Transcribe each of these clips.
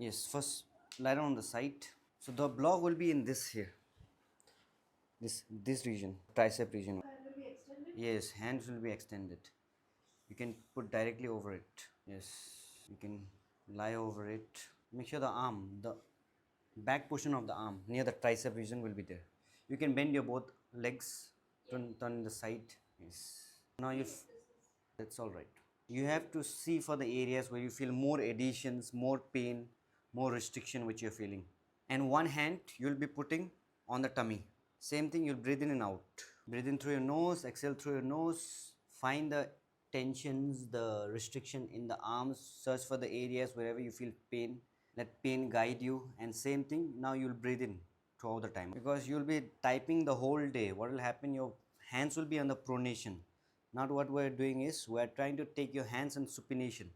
Yes, first lie down on the side. So the block will be in this here. This region, tricep region. Hand will be extended? Yes, hands will be extended. You can put directly over it. Yes, you can lie over it. Make sure the arm, the back portion of the arm near the tricep region will be there. You can bend your both legs, turn the side. Yes. Now you. That's all right. You have to see for the areas where you feel more adhesions, more pain, more restriction which you're feeling. And one hand you'll be putting on the tummy. Same thing, you'll breathe in and out. Breathe in through your nose, exhale through your nose. Find the tensions, the restriction in the arms. Search for the areas wherever you feel pain. Let pain guide you. And same thing, now you'll breathe in throughout the time. Because you'll be typing the whole day. What will happen? Your hands will be on the pronation. Now what we're doing is we're trying to take your hands in supination,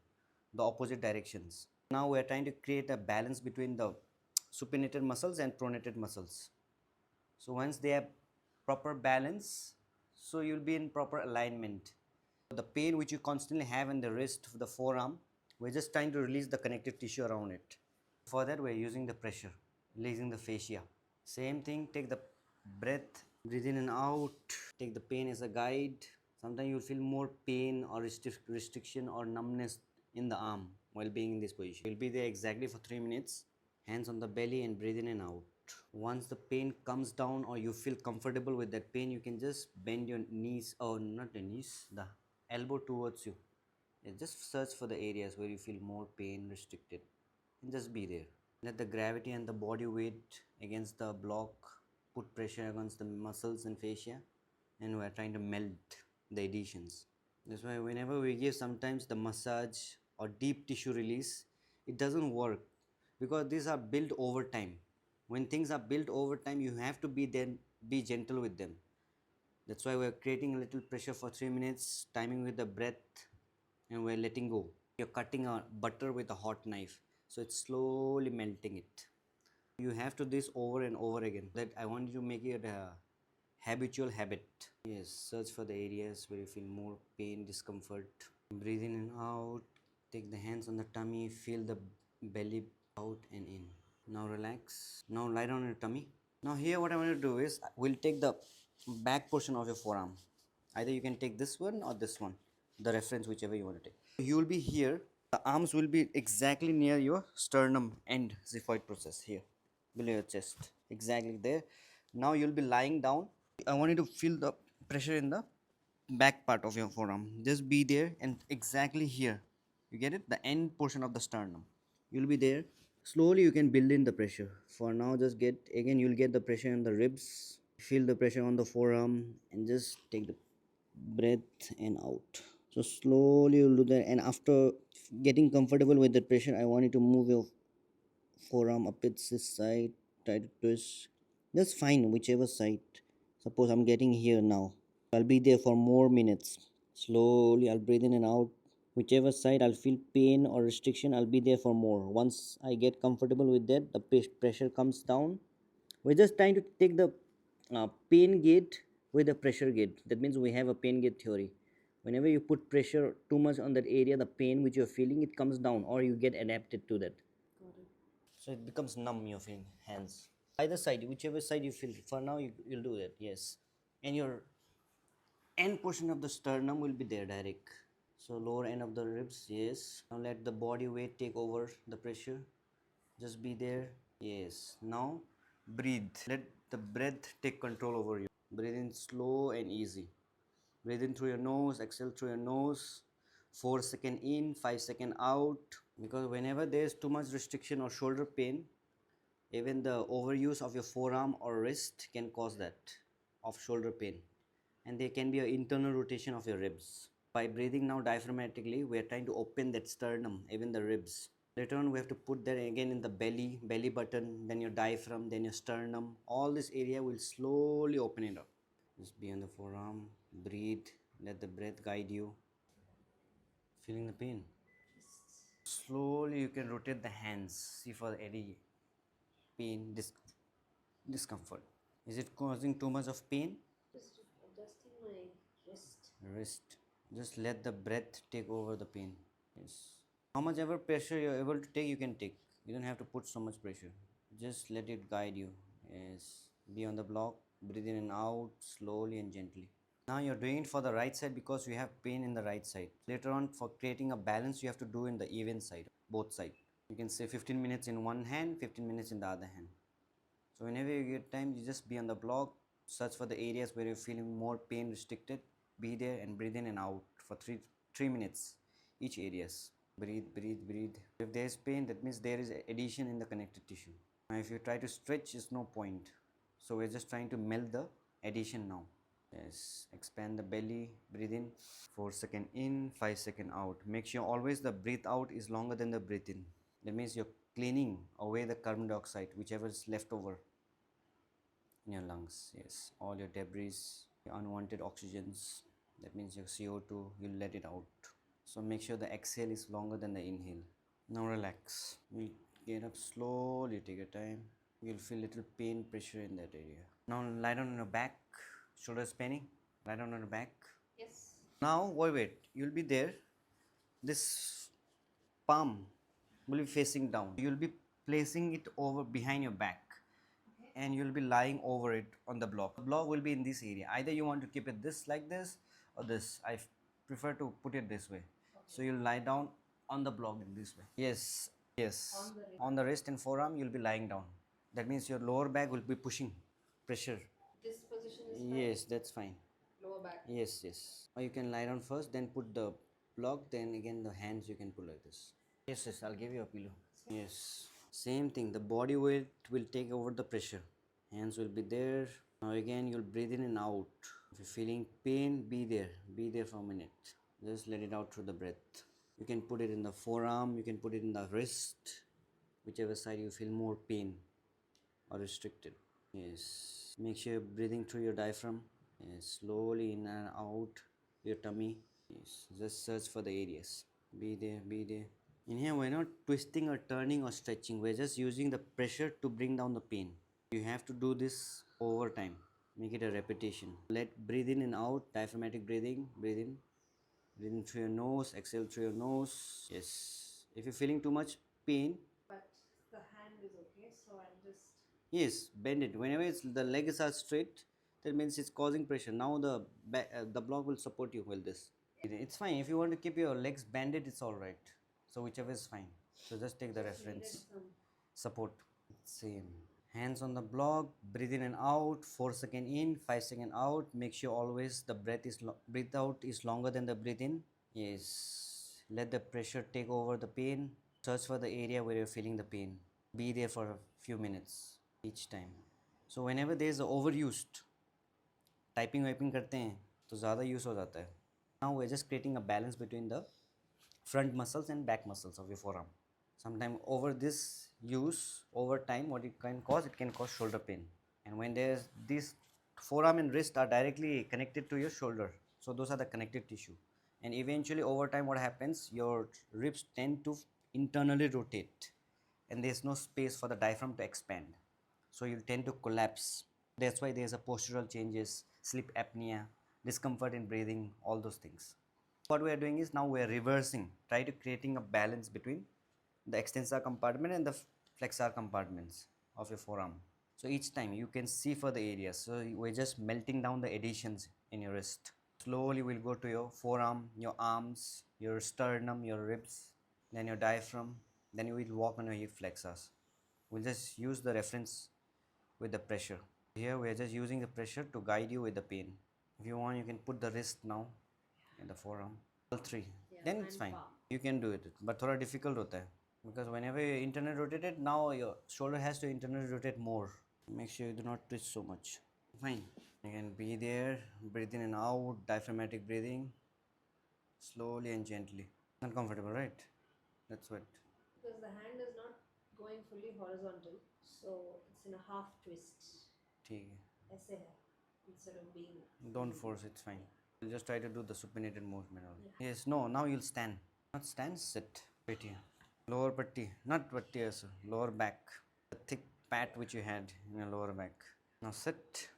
the opposite directions. Now we're trying to create a balance between the supinated muscles and pronated muscles. So once they have proper balance, so you'll be in proper alignment. The pain which you constantly have in the wrist, the forearm, we're just trying to release the connective tissue around it. For that, we're using the pressure, releasing the fascia. Same thing, take the breath, breathe in and out, take the pain as a guide. Sometimes you'll feel more pain or restriction or numbness in the arm while being in this position. You'll be there exactly for 3 minutes, hands on the belly and breathe in and out. Once the pain comes down or you feel comfortable with that pain, you can just bend your knees, or not the knees, the elbow towards you. Just search for the areas where you feel more pain restricted and just be there. Let the gravity and the body weight against the block put pressure against the muscles and fascia, and we are trying to melt the adhesions. That's why whenever we give sometimes the massage or deep tissue release, it doesn't work because these are built over time. When things are built over time, you have to be gentle with them. That's why we're creating a little pressure for 3 minutes, timing with the breath, and we're letting go. You're cutting a butter with a hot knife, so it's slowly melting it. You have to do this over and over again. That I want you to make it a habitual habit. Yes, search for the areas where you feel more pain, discomfort. Breathe in and out. Take the hands on the tummy, feel the belly out and in. Now relax. Now lie down on your tummy. Now here what I want to do is we'll take the back portion of your forearm. Either you can take this one or this one, the reference whichever you want to take. You will be here. The arms will be exactly near your sternum and xiphoid process here, below your chest, exactly there. Now you'll be lying down. I want you to feel the pressure in the back part of your forearm. Just be there and exactly here. You get it? The end portion of the sternum. You'll be there. Slowly you can build in the pressure. For now, just get again. You'll get the pressure in the ribs. Feel the pressure on the forearm and just take the breath and out. So slowly you'll do that. And after getting comfortable with the pressure, I want you to move your forearm up its side, try to twist. That's fine, whichever side. Suppose I'm getting here now. I'll be there for more minutes. Slowly I'll breathe in and out. Whichever side I'll feel pain or restriction, I'll be there for more. Once I get comfortable with that, the pressure comes down. We're just trying to take the pain gate with the pressure gate. That means we have a pain gate theory. Whenever you put pressure too much on that area, the pain which you're feeling, it comes down or you get adapted to that. Got it. So it becomes numb your hands. Either side, whichever side you feel. For now, you'll do that. Yes, and your end portion of the sternum will be there direct. So lower end of the ribs. Yes. Now let the body weight take over the pressure. Just be there. Yes. Now breathe. Let the breath take control over you. Breathe in slow and easy. Breathe in through your nose, exhale through your nose. 4 second in, 5 second out. Because whenever there is too much restriction or shoulder pain, even the overuse of your forearm or wrist can cause that of shoulder pain. And there can be an internal rotation of your ribs. By breathing now diaphragmatically, we are trying to open that sternum, even the ribs. Later on, we have to put that again in the belly button, then your diaphragm, then your sternum. All this area will slowly open it up. Just be on the forearm, breathe, let the breath guide you. Feeling the pain? Slowly you can rotate the hands, see for any pain, discomfort. Is it causing too much of pain? Just adjusting my wrist. Wrist. Just let the breath take over the pain. Yes. How much ever pressure you're able to take, you can take. You don't have to put so much pressure. Just let it guide you. Yes. Be on the block. Breathe in and out slowly and gently. Now you're doing it for the right side because you have pain in the right side. Later on, for creating a balance, you have to do in the even side, both sides. You can say 15 minutes in one hand, 15 minutes in the other hand. So whenever you get time, you just be on the block, search for the areas where you're feeling more pain restricted, be there and breathe in and out for 3 minutes each areas. Breathe, breathe, breathe. If there is pain, that means there is adhesion in the connective tissue. Now if you try to stretch, it's no point. So we're just trying to melt the adhesion now. Yes, expand the belly, breathe in, 4 second in, 5 second out. Make sure always the breathe out is longer than the breathe in. That means you're cleaning away the carbon dioxide, whichever is left over in your lungs. Yes, all your debris, your unwanted oxygens. That means your CO2, you'll let it out. So make sure the exhale is longer than the inhale. Now relax. You'll get up slowly, take your time. You'll feel little pain pressure in that area. Now lie down on your back, shoulders penny. Lie down on your back. Yes. Now wait. You'll be there. This palm will be facing down. You'll be placing it over behind your back. Okay. And you'll be lying over it on the block. The block will be in this area. Either you want to keep it this like this or this. I prefer to put it this way. Okay. So you'll lie down on the block in this way. Yes, yes. On the wrist. On the wrist and forearm, you'll be lying down. That means your lower back will be pushing pressure. This position is fine. Yes, that's fine. Lower back. Yes, yes. Or you can lie down first, then put the block, then again the hands you can pull like this. Yes, yes, I'll give you a pillow. Yes. Same thing, the body weight will take over the pressure. Hands will be there. Now again, you'll breathe in and out. If you're feeling pain, be there. Be there for a minute. Just let it out through the breath. You can put it in the forearm, you can put it in the wrist, whichever side you feel more pain or restricted. Yes. Make sure you're breathing through your diaphragm. Yes. Slowly in and out your tummy. Yes. Just search for the areas. Be there, be there. In here, we're not twisting or turning or stretching. We're just using the pressure to bring down the pain. You have to do this over time. Make it a repetition. Let breathe in and out. Diaphragmatic breathing. Breathe in. Breathe in through your nose. Exhale through your nose. Yes. If you're feeling too much pain, But the hand is okay, so I'm just. yes, bend it. Whenever the legs are straight, that means it's causing pressure. Now the block will support you with this. It's fine. If you want to keep your legs bended, it's all right. So whichever is fine. So just take the reference. Some. Support. Same. Hands on the block. Breathe in and out. 4 second in, 5 second out. Make sure always the breath out is longer than the breathe in. Yes. Let the pressure take over the pain. Search for the area where you're feeling the pain. Be there for a few minutes each time. So whenever there is overused, typing wiping करते हैं तो ज़्यादा use हो जाता है. Now we're just creating a balance between the front muscles and back muscles of your forearm. Sometimes over this use, over time, what it can cause shoulder pain. And when there's this forearm and wrist are directly connected to your shoulder, so those are the connective tissue. And eventually over time what happens, your ribs tend to internally rotate and there's no space for the diaphragm to expand. So you'll tend to collapse. That's why there's a postural changes, sleep apnea, discomfort in breathing, all those things. What we are doing is now we are reversing, try to creating a balance between the extensor compartment and the flexor compartments of your forearm. So each time you can see for the areas. So we're just melting down the adhesions in your wrist. Slowly we'll go to your forearm, your arms, your sternum, your ribs, then your diaphragm, then you will walk on your hip flexors. We'll just use the reference with the pressure. Here we are just using the pressure to guide you with the pain. If you want, you can put the wrist now in the forearm. All three. Yeah, Then it's and fine. palm. You can do it. But थोड़ा difficult होता है. Because whenever you internally rotate it, now your shoulder has to internally rotate more. Make sure you do not twist so much. Fine. You can be there, breathe in and out, diaphragmatic breathing. Slowly and gently. Not comfortable, right? That's what. Because the hand is not going fully horizontal, so it's in a half twist. ठीक है. ऐसे है, instead of being. Don't force, it's fine. You'll just try to do the supinated movement. Yeah. Yes, no, now you'll stand. Not stand, sit. Right here. Lower patti, not patti also, lower back. The thick pat which you had in your lower back. Now sit.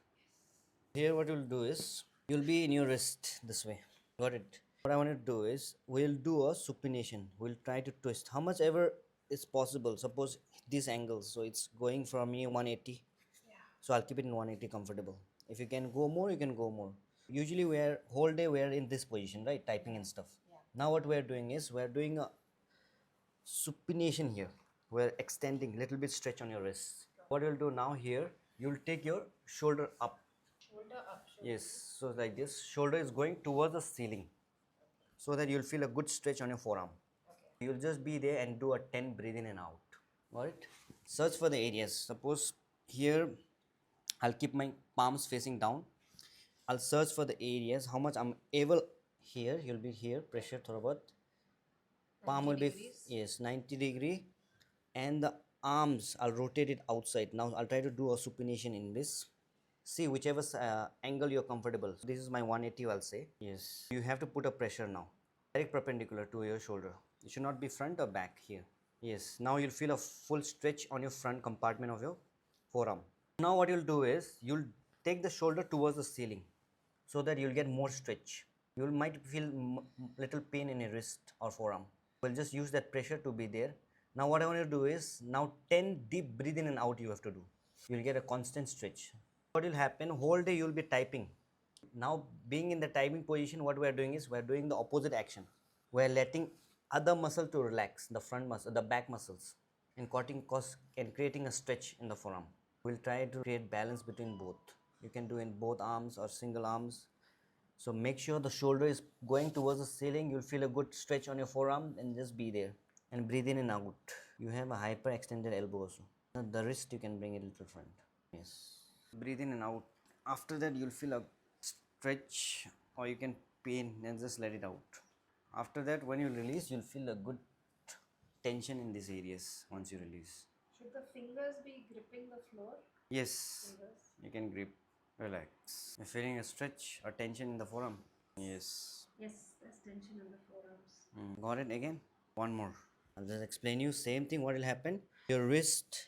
Here what you'll do is, you'll be in your wrist this way. Got it? What I want to do is, we'll do a supination. We'll try to twist. How much ever it's possible. Suppose this angle, so it's going from me 180. Yeah. So I'll keep it in 180 comfortable. If you can go more, you can go more. Usually we're whole day we're in this position, right? Typing and stuff. Yeah. Now what we're doing is we're doing a supination here. We're extending little bit stretch on your wrists. What you'll do now here, you'll take your shoulder up. Shoulder up. Shoulder. Yes, so like this, shoulder is going towards the ceiling, so that you'll feel a good stretch on your forearm. Okay. You'll just be there and do a 10 breathe in and out. Alright? Search for the areas. Suppose here I'll keep my palms facing down. I'll search for the areas, how much I'm able here. You'll be here, pressure thorough. Palm will be, yes, 90-degree. And the arms, I'll rotate it outside. Now I'll try to do a supination in this. See whichever angle you're comfortable. So this is my 180, I'll say. Yes. You have to put a pressure now. Direct perpendicular to your shoulder. It should not be front or back here. Yes. Now you'll feel a full stretch on your front compartment of your forearm. Now what you'll do is you'll take the shoulder towards the ceiling, so that you'll get more stretch. You might feel little pain in your wrist or forearm. We'll just use that pressure to be there. Now what I want to do is now 10 deep breathe in and out you have to do. You'll get a constant stretch. What will happen, whole day you'll be typing. Now being in the typing position, what we are doing is we are doing the opposite action. We are letting other muscle to relax, the front muscle, the back muscles, and creating a stretch in the forearm. We'll try to create balance between both. You can do in both arms or single arms. So make sure the shoulder is going towards the ceiling. You'll feel a good stretch on your forearm and just be there. And breathe in and out. You have a hyper extended elbow also. The wrist you can bring it a little front. Yes. Breathe in and out. After that you'll feel a stretch, or you can pain and just let it out. After that when you release, you'll feel a good tension in these areas once you release. Should the fingers be gripping the floor? Yes. Fingers. You can grip. Relax. You're feeling a stretch or tension in the forearm? Yes. Yes, there's tension in the forearms. Got it again? One more. I'll just explain you. Same thing. What will happen? Your wrist,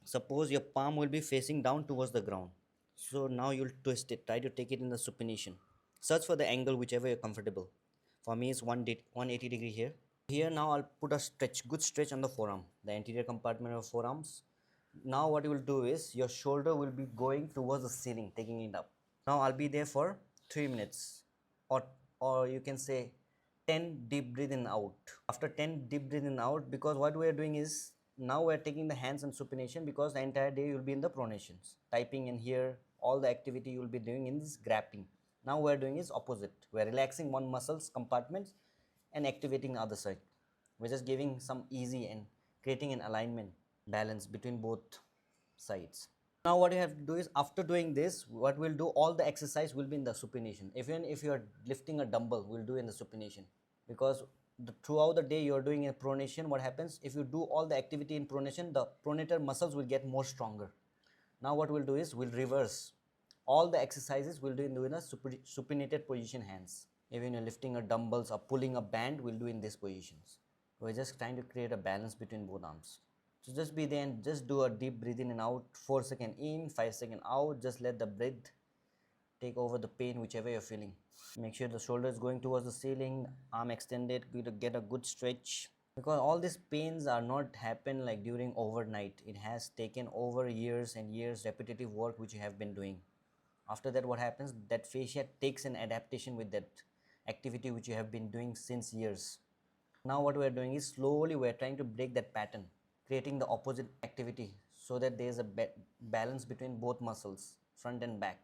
suppose your palm will be facing down towards the ground. So now you'll twist it. Try to take it in the supination. Search for the angle whichever you're comfortable. For me, it's 180-degree here. Here now I'll put a stretch, good stretch on the forearm, the anterior compartment of forearms. Now what you will do is your shoulder will be going towards the ceiling, taking it up. Now I'll be there for 3 minutes, or you can say 10 deep breath in out. After 10 deep breath in out, because what we are doing is now we are taking the hands in supination, because the entire day you will be in the pronations, typing, and here all the activity you will be doing in this grabbing. Now we are doing is opposite. We are relaxing one muscle's compartments and activating the other side. We're just giving some easy and creating an alignment, balance between both sides. Now what you have to do is, after doing this, what we'll do, all the exercise will be in the supination. Even if you are lifting a dumbbell, we'll do in the supination, because throughout the day you are doing a pronation. What happens if you do all the activity in pronation, the pronator muscles will get more stronger. Now what we'll do is we'll reverse all the exercises. We'll do in a supinated position hands. Even you're lifting a dumbbells or pulling a band, we'll do in these positions. We're just trying to create a balance between both arms. So just be there and just do a deep breathe in and out. 4 seconds in, 5 seconds out. Just let the breath take over the pain whichever you're feeling. Make sure the shoulder is going towards the ceiling, arm extended, get a good stretch. Because all these pains are not happen like during overnight. It has taken over years and years repetitive work which you have been doing. After that, what happens? That fascia takes an adaptation with that activity which you have been doing since years. Now what we are doing is slowly we are trying to break that pattern, creating the opposite activity, so that there is a balance between both muscles, front and back,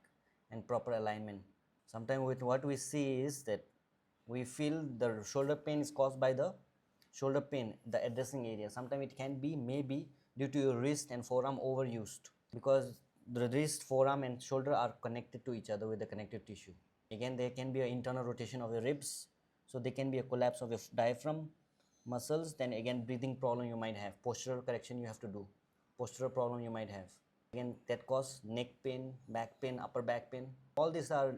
and proper alignment. Sometimes with what we see is that we feel the shoulder pain is caused by the shoulder pain, the addressing area. Sometimes it can be maybe due to your wrist and forearm overused, because the wrist, forearm, and shoulder are connected to each other with the connective tissue. Again, there can be an internal rotation of your ribs, so there can be a collapse of your diaphragm muscles. Then again, breathing problem you might have, postural correction you have to do, postural problem you might have. Again, that cause neck pain, back pain, upper back pain. All these are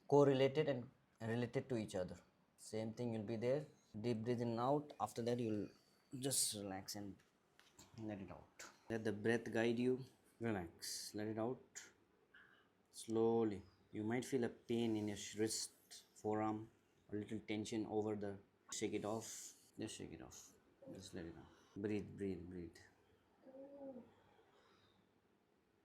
correlated and related to each other. Same thing, you'll be there, deep breathe in and out. After that, you'll just relax and let it out. Let the breath guide you. Relax, let it out slowly. You might feel a pain in your wrist, forearm, a little tension over the. Shake it off. Just shake it off. Just let it out. Breathe, breathe, breathe.